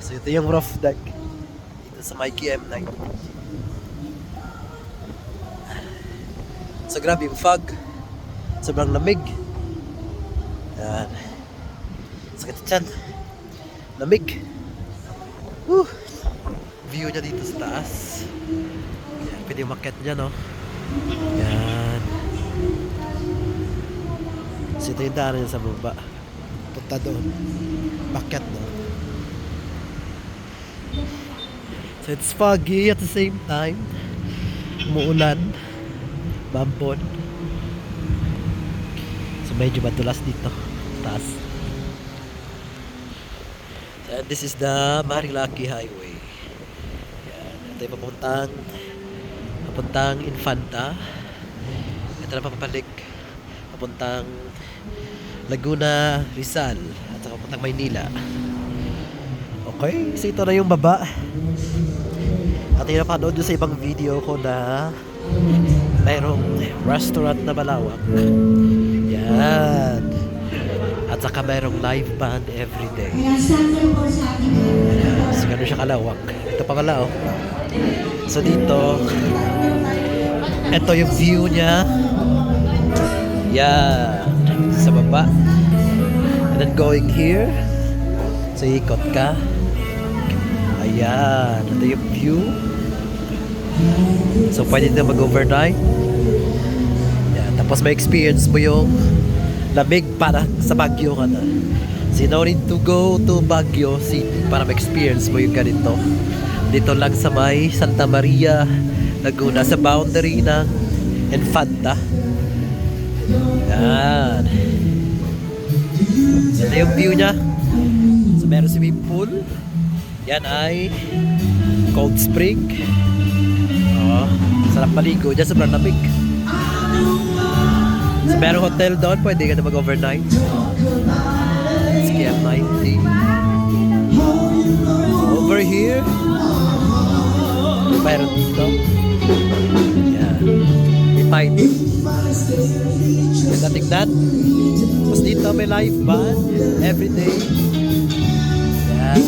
So ito yung roof deck dito sa Mikey M9. So grabe yung fog. Sobrang lamig. Yan. Sakit dyan. Lamig. Woo! View niya dito sa taas. Yan. Pwede umakyat dyan, no? Yan. So ito yung daanan niya sa baba. Punta doon. Bakyat doon. So it's foggy at the same time. Umuulan. Bampon. So medyo madulas dito. Taas. So this is the Marilaki Highway. Yan. Ito yung papuntang Infanta. Ito na papapalik. Papuntang Laguna, Rizal. At saka papuntang Maynila. Okay. So ito na yung baba. At yung napanood doon sa ibang video ko na mayroong restaurant na malawak. Yan. At saka mayroong live band everyday. Yan. So gano'n siya kalawak. Ito pa kala, oh. So dito, ito yung view niya. Yan. Sa baba. And then going here. So ikot ka. Ayan. Ito yung view. So pwede na mag-overnight. Yan. Tapos may experience mo yung lamig para sa Baguio ka na. So you don't need to go to Baguio City para ma-experience mo yung ganito. Dito lang sa may Santa Maria, Laguna, sa boundary ng Infanta. Yan. Yan yung view niya. So meron swimming pool. Yan ay cold spring. Oh, sarap maligo dyan, sobrang lamig. So merong hotel doon, pwede ka na mag-overnight. SKM 90. Over here, mayroon dito. Yan. May fighting. Ganda tignan. Tapos dito may live band everyday. Yan.